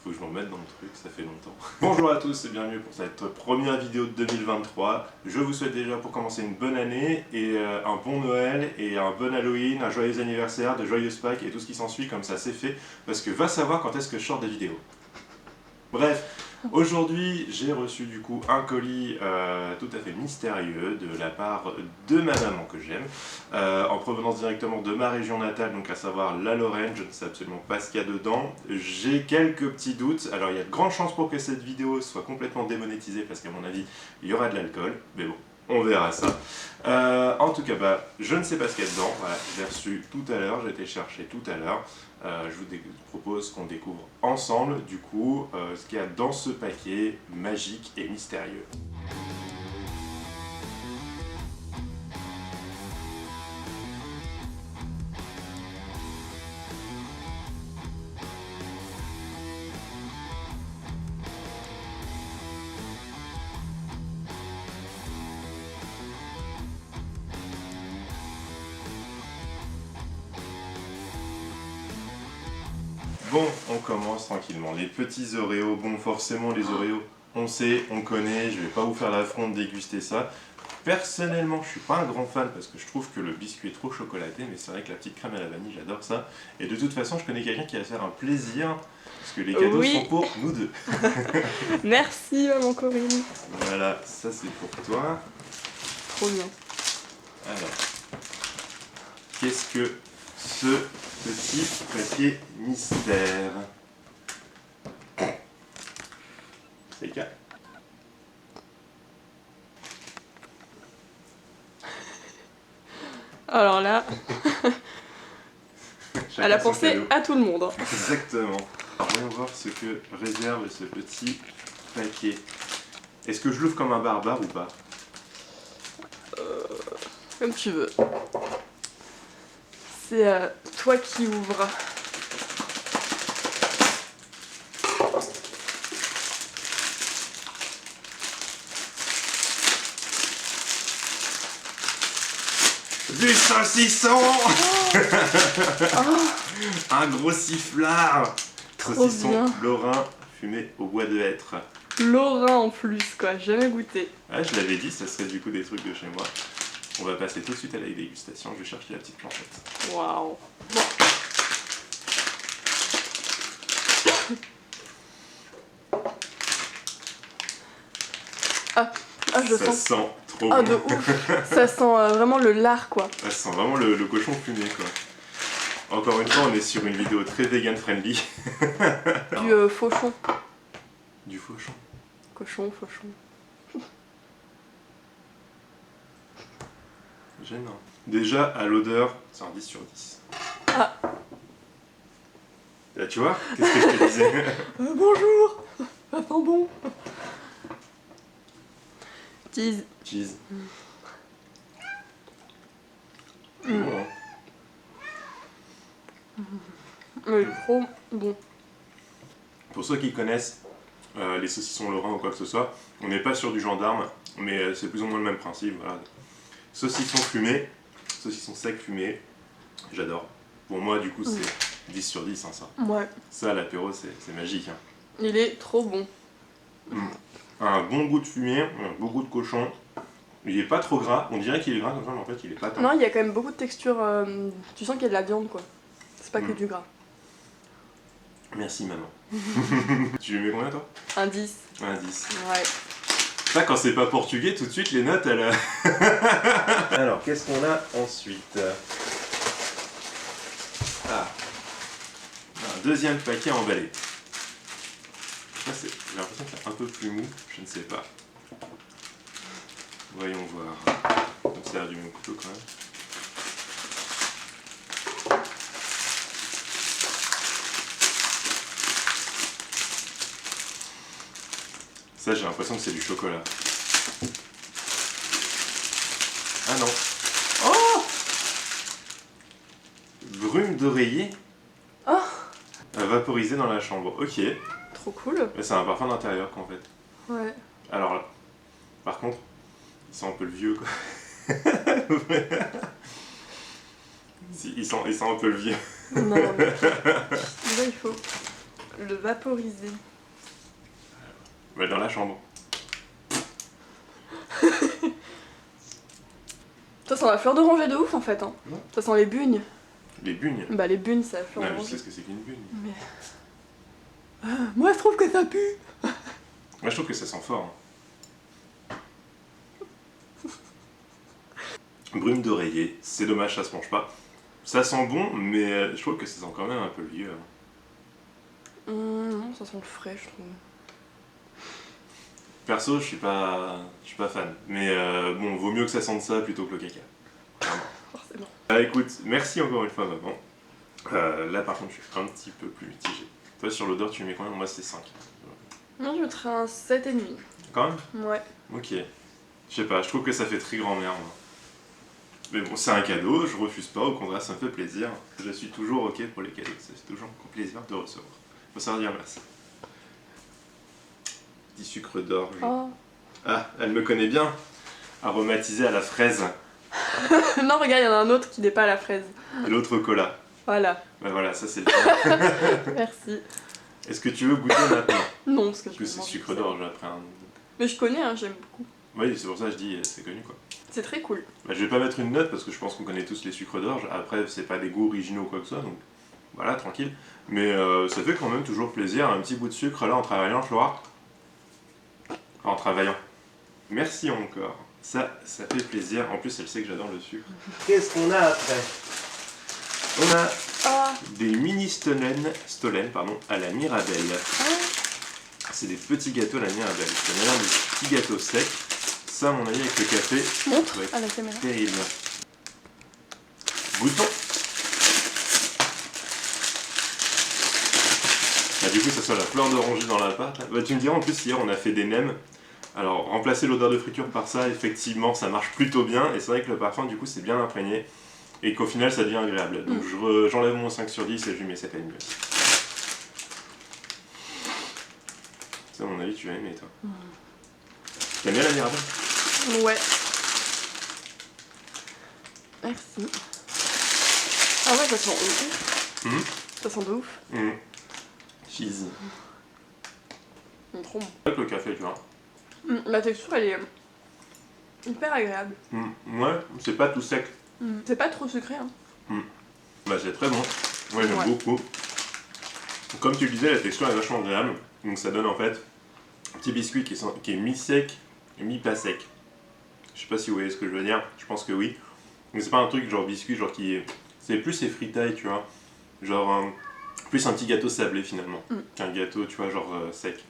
faut que je m'en mette dans le truc, ça fait longtemps. Bonjour à tous et bienvenue pour cette première vidéo de 2023. Je vous souhaite déjà pour commencer une bonne année et un bon Noël et un bon Halloween, un joyeux anniversaire, de joyeuses Pâques et tout ce qui s'ensuit, comme ça c'est fait, parce que va savoir quand est-ce que je sors des vidéos. Bref, aujourd'hui j'ai reçu du coup un colis tout à fait mystérieux de la part de ma maman que j'aime, en provenance directement de ma région natale, donc à savoir la Lorraine. Je ne sais absolument pas ce qu'il y a dedans. J'ai quelques petits doutes. Alors il y a de grandes chances pour que cette vidéo soit complètement démonétisée parce qu'à mon avis il y aura de l'alcool, mais bon. On verra ça. En tout cas, je ne sais pas ce qu'il y a dedans. Voilà, je l'ai reçu tout à l'heure, j'ai été chercher tout à l'heure. Je vous propose qu'on découvre ensemble, du coup, ce qu'il y a dans ce paquet magique et mystérieux. Bon, on commence tranquillement. Les petits Oreos, bon forcément les Oreos, on sait, on connaît, je vais pas vous faire l'affront de déguster ça. Personnellement, je suis pas un grand fan parce que je trouve que le biscuit est trop chocolaté, mais c'est vrai que la petite crème à la vanille, j'adore ça. Et de toute façon, je connais quelqu'un qui va se faire un plaisir, parce que les cadeaux sont pour nous deux. Merci maman Corinne. Voilà, ça c'est pour toi. Trop bien. Alors, qu'est-ce que ce petit papier mystère? C'est quoi? Alors là, elle a son pensé cadeau. à tout le monde. Exactement. Alors, voyons voir ce que réserve ce petit paquet. Est-ce que je l'ouvre comme un barbare ou pas? Comme tu veux. C'est toi qui ouvres. Du saucisson. Oh, Un gros sifflard. Trop Saucisson bien. lorrain fumé au bois de hêtre. Lorrain en plus quoi, jamais goûté. Ah, je l'avais dit, ça serait du coup des trucs de chez moi. On va passer tout de suite à la dégustation. Je vais chercher la petite planchette. Waouh. Ah, je Ça sens. sent trop Ah bon. de ouf. Ça sent vraiment le lard quoi. Ça sent vraiment le cochon fumé quoi. Encore une fois, on est sur une vidéo très vegan friendly. Du fauchon. Du fauchon. Cochon, fauchon. Gênant. Déjà, à l'odeur, c'est un 10 sur 10. Ah. Là, tu vois, qu'est-ce que je te disais? Bonjour. Ça sent bon. Cheese. Cheese. C'est bon, hein. Mais trop bon. Pour ceux qui connaissent les saucissons lorrains ou quoi que ce soit, on n'est pas sur du gendarme, mais c'est plus ou moins le même principe. Voilà. Saucisson fumé, saucisson sec fumé, j'adore. Pour moi, du coup, c'est 10 sur 10, hein, ça. Ouais. Ça, l'apéro, c'est magique. Hein. Il est trop bon. Un bon goût de fumée, un beau goût de cochon. Il est pas trop gras, on dirait qu'il est gras comme ça, mais en fait, il est pas tant. Non, il y a quand même beaucoup de texture. Tu sens qu'il y a de la viande quoi. C'est pas que du gras. Merci, maman. Tu lui mets combien, toi? Un 10. Un 10. Ouais. Ça, quand c'est pas portugais, tout de suite, les notes, elles... Alors, qu'est-ce qu'on a ensuite? Ah. Un deuxième paquet emballé. Ça, j'ai l'impression que c'est un peu plus mou, je ne sais pas. Voyons voir. Donc ça a du mon couteau quand même. Ça, j'ai l'impression que c'est du chocolat. Ah non. Oh! Brume d'oreiller. Oh! Vaporisé dans la chambre. Ok. Trop cool. C'est un parfum d'intérieur qu'en fait. Ouais. Alors là, par contre, il sent un peu le vieux quoi. Si, il sent un peu le vieux. Non, mais... Là, il faut... Le vaporiser. Ouais, dans la chambre. Ça sent la fleur d'oranger de ouf en fait. Hein. Ouais. Ça sent les bugnes. Les bugnes. Bah les bugnes, c'est la fleur Ouais, je d'oranger. sais ce que c'est qu'une bugne. Mais... moi je trouve que ça pue. Moi je trouve que ça sent fort. Hein. Brume d'oreiller, c'est dommage, ça se mange pas. Ça sent bon, mais je trouve que ça sent quand même un peu vieux. Hein. Non, ça sent le frais, je trouve. Perso, je suis pas fan. Mais bon, vaut mieux que ça sente ça plutôt que le caca. Clairement. Forcément. Écoute, merci encore une fois, maman. Là par contre, je suis un petit peu plus mitigé. Toi, sur l'odeur, tu mets combien? Moi, c'est 5. Non, je mettrais un 7,5. Quand même? Ouais. Ok. Je sais pas, je trouve que ça fait très grand-mère, moi. Mais bon, c'est un cadeau, je refuse pas, au contraire, ça me fait plaisir. Je suis toujours ok pour les cadeaux, ça fait toujours un plaisir de recevoir. Faut savoir dire merci. Petit sucre d'orge. Oh. Ah, elle me connaît bien. Aromatisé à la fraise. Non, regarde, il y en a un autre qui n'est pas à la fraise. Et l'autre cola. Voilà. Bah voilà, ça c'est le temps. Merci. Est-ce que tu veux goûter maintenant? Non, parce que Parce je que vais c'est manger sucre ça. d'orge après un... Mais je connais, hein, j'aime beaucoup. Oui, c'est pour ça que je dis, c'est connu quoi. C'est très cool. Bah, je vais pas mettre une note parce que je pense qu'on connaît tous les sucres d'orge. Après, c'est pas des goûts originaux ou quoi que ce soit, donc voilà, tranquille. Mais ça fait quand même toujours plaisir, un petit bout de sucre là en travaillant, je vois. En travaillant. Merci encore. Ça fait plaisir. En plus, elle sait que j'adore le sucre. Qu'est-ce qu'on a après? On a Ah. des mini Stollen à la Mirabelle. Ah. C'est des petits gâteaux à la Mirabelle. Ça m'a l'air des petits gâteaux secs. Ça, à mon avis, avec le café, Montre ça va être à la caméra. terrible. Goûtons. Ah, du coup, ça sent la fleur d'oranger dans la pâte. Bah, tu me diras, en plus, hier, on a fait des nems. Alors, remplacer l'odeur de friture par ça, effectivement, ça marche plutôt bien. Et c'est vrai que le parfum, du coup, c'est bien imprégné. Et qu'au final, ça devient agréable. Donc, j'enlève mon 5 sur 10 et je lui mets 7,5. Ça, à mon avis, tu vas aimer, toi. T'aimes bien la Mirabelle? Ouais. Merci. Ah ouais, ça sent ouf. Ça sent de ouf. Cheese. Trop bon. Avec le café, tu vois. La texture, elle est hyper agréable. Ouais, c'est pas tout sec. C'est pas trop sucré, hein. Bah, c'est très bon. Ouais, j'aime beaucoup. Comme tu le disais, la texture est vachement agréable. Donc ça donne en fait un petit biscuit qui est mi-sec et mi-pas sec. Je sais pas si vous voyez ce que je veux dire. Je pense que oui. Mais c'est pas un truc genre biscuit, genre qui est... C'est plus ces fritailles, tu vois. Genre plus un petit gâteau sablé finalement. Qu'un gâteau, tu vois, genre sec.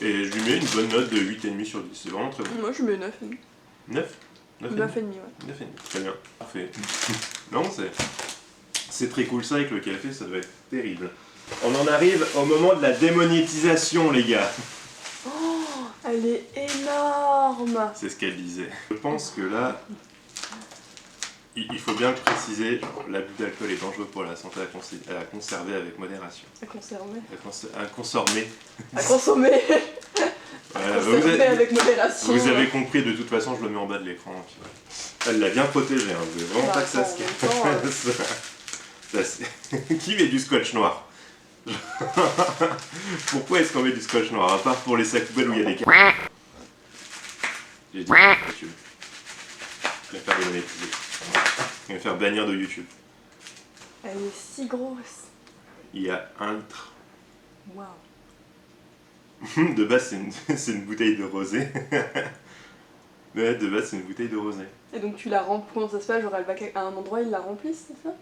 Et je lui mets une bonne note de 8,5 sur 10. C'est vraiment très bon. Moi, je mets 9,5. 9 9,5 9,5, ouais. 9,5. Très bien. Parfait. Non, c'est très cool ça avec le café, ça doit être terrible. On en arrive au moment de la démonétisation, les gars. Oh, elle est énorme. C'est ce qu'elle disait. Je pense que là, il faut bien le préciser, l'abus d'alcool est dangereux pour la santé, à conserver avec modération. À conserver. À consommer. À consommer. Voilà, À conserver avec modération. vous avez compris, de toute façon, je le mets en bas de l'écran. Elle l'a bien protégé, hein. Je veux vraiment pas que ça se casse. Qui met du scotch noir? Pourquoi est-ce qu'on met du scotch noir? À part pour les sacs poubelles où il y a des cartes. J'ai dit YouTube. Je vais faire démonétiser. Je vais faire bannir de YouTube. Elle est si grosse. Il y a 1 litre. Waouh. De base, c'est une bouteille de rosé. Ouais, de base, c'est une bouteille de rosé. Et donc tu la remplis, comment ça se passe? Genre elle va à un endroit, ils la remplissent, c'est ça?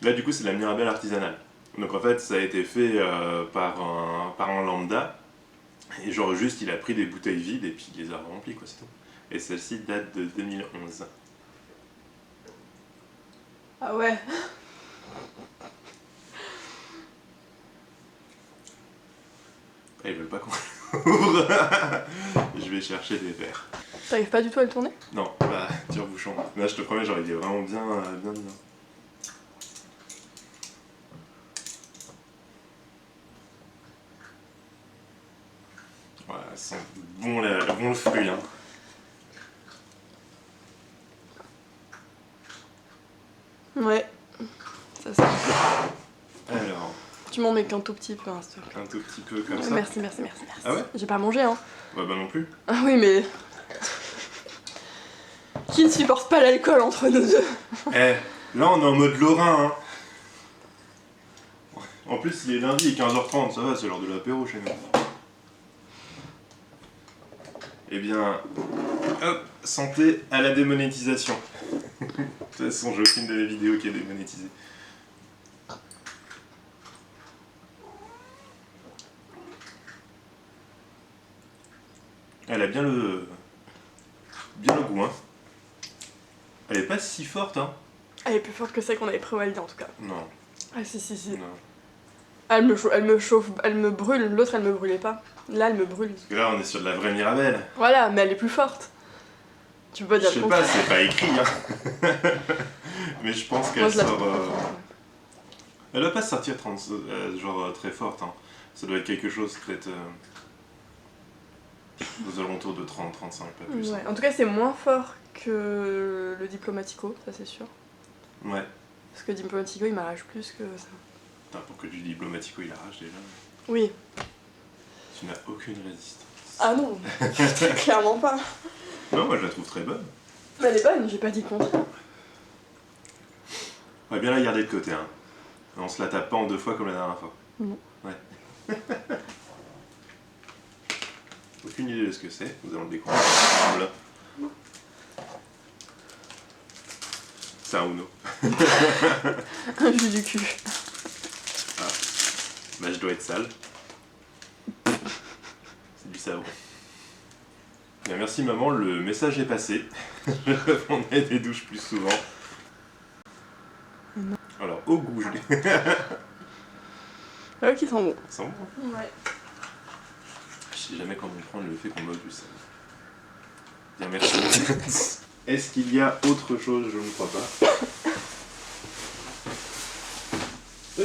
Là, du coup, c'est la Mirabelle artisanale. Donc en fait, ça a été fait par un lambda. Et genre juste, il a pris des bouteilles vides et puis il les a remplies, quoi, c'est tout. Et celle-ci date de 2011. Ah ouais. Ils veulent pas qu'on ouvre. Je vais chercher des verres. T'arrives pas du tout à le tourner? Non, bah, tire-bouchon. Là, je te promets, genre, il est vraiment bien. Voilà, ça sent bon le fruit, hein. Ouais. Ça sent. Alors, Tu m'en mais qu'un tout petit peu, hein, s'il te plaît. Un tout petit peu comme ça. Merci. Ah ouais? J'ai pas mangé, hein. Ouais, bah non plus. Ah oui, mais... Qui ne supporte pas l'alcool entre nous deux? Eh, là on est en mode Lorrain, hein. En plus, il est lundi et 15h30, ça va, c'est l'heure de l'apéro chez nous. Eh bien, hop, santé à la démonétisation. De toute façon, j'ai aucune de mes vidéos qui est démonétisée. Elle a bien le goût, hein. Elle est pas si forte, hein. Elle est plus forte que celle qu'on avait prévalidée en tout cas. Non. Ah si. Non. Elle me chauffe, elle me brûle. L'autre elle me brûlait pas. Là elle me brûle. Parce que là, on est sur de la vraie Mirabelle. Voilà, mais elle est plus forte. Tu peux pas dire Je sais le pas, contraire. c'est pas écrit, hein. Mais je pense Moi, qu'elle je la sort... trouve- Elle doit pas sortir genre très forte, hein. Ça doit être quelque chose peut-être aux alentours de 30-35, pas plus. Ouais. En tout cas c'est moins fort que le Diplomatico, ça c'est sûr. Ouais. Parce que Diplomatico il m'arrache plus que ça. Putain, pour que du Diplomatico il arrache déjà. Oui. Tu n'as aucune résistance. Ah non, clairement pas. Non, moi je la trouve très bonne. Mais elle est bonne, j'ai pas dit le contraire. On va bien la garder de côté, hein. On se la tape pas en 2 fois comme la dernière fois. Non. Ouais. Aucune idée de ce que c'est, nous allons le découvrir ensemble. C'est un Uno. Un jus du cul. Ah. Bah je dois être sale. C'est du savon. Bien, merci maman, le message est passé. Je prendrai des douches plus souvent. Alors, au goût, je l'ai. Ah ouais, qui sent bon. Ça sent bon. Ouais. Je sais jamais comment prendre le fait qu'on boit du sel. Bien, merci. Est-ce qu'il y a autre chose? Je ne crois pas.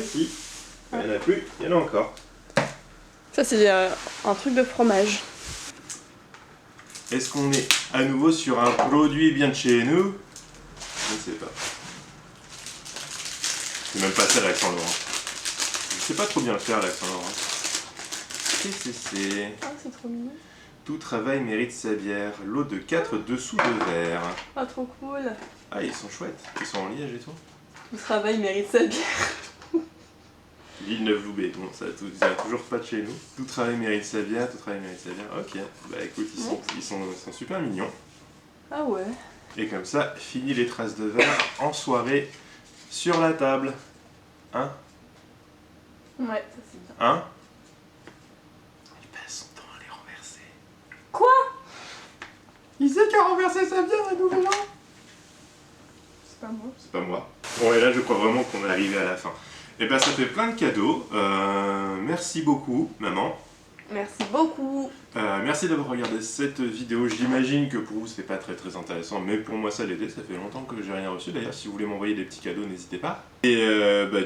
Si. Il n'y en a plus, il y en a encore. Ça c'est un truc de fromage. Est-ce qu'on est à nouveau sur un produit bien de chez nous? Je ne sais pas. C'est même pas ça l'accent Laurent. Je sais pas trop bien le faire l'accent Laurent. Qu'est-ce que c'est? Ah c'est trop mignon. Tout travail mérite sa bière. Lot de 4 dessous de verre. Ah trop cool. Ah, ils sont chouettes. Ils sont en liège et tout. Tout travail mérite sa bière. Villeneuve-Loubet. Bon, ça vient toujours pas de chez nous. Tout travail mérite sa bière. Tout travail mérite sa bière. Ok. Bah écoute, ils sont super mignons. Ah ouais. Et comme ça, fini les traces de verre en soirée sur la table. Hein? Ouais, ça c'est bien. Hein? Il passe son temps à les renverser. Quoi? Il sait qui a renversé sa bière à nouvel an? C'est pas moi. C'est pas moi. Bon, et là, je crois vraiment qu'on est arrivé à la fin. Et ben, ça fait plein de cadeaux. Merci beaucoup, maman. Merci beaucoup. Merci d'avoir regardé cette vidéo. J'imagine que pour vous, c'est pas très intéressant, mais pour moi, ça l'était. Ça fait longtemps que j'ai rien reçu. D'ailleurs, si vous voulez m'envoyer des petits cadeaux, n'hésitez pas. Et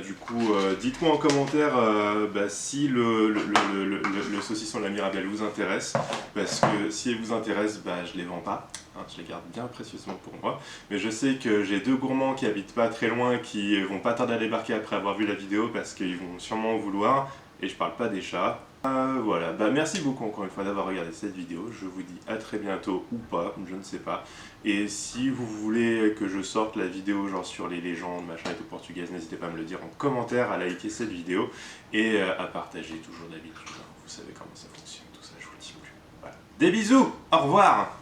du coup, dites-moi en commentaire si le saucisson de la Mirabelle vous intéresse. Parce que si elle vous intéresse, je les vends pas. Hein, je les garde bien précieusement pour moi. Mais je sais que j'ai 2 gourmands qui habitent pas très loin, qui vont pas tarder à débarquer après avoir vu la vidéo, parce qu'ils vont sûrement en vouloir. Et je parle pas des chats. Voilà, merci beaucoup encore une fois d'avoir regardé cette vidéo. Je vous dis à très bientôt ou pas, je ne sais pas. Et si vous voulez que je sorte la vidéo genre sur les légendes, machin et tout portugaises, n'hésitez pas à me le dire en commentaire, à liker cette vidéo et à partager toujours d'habitude. Vous savez comment ça fonctionne, tout ça, je vous le dis plus. Voilà. Des bisous, au revoir.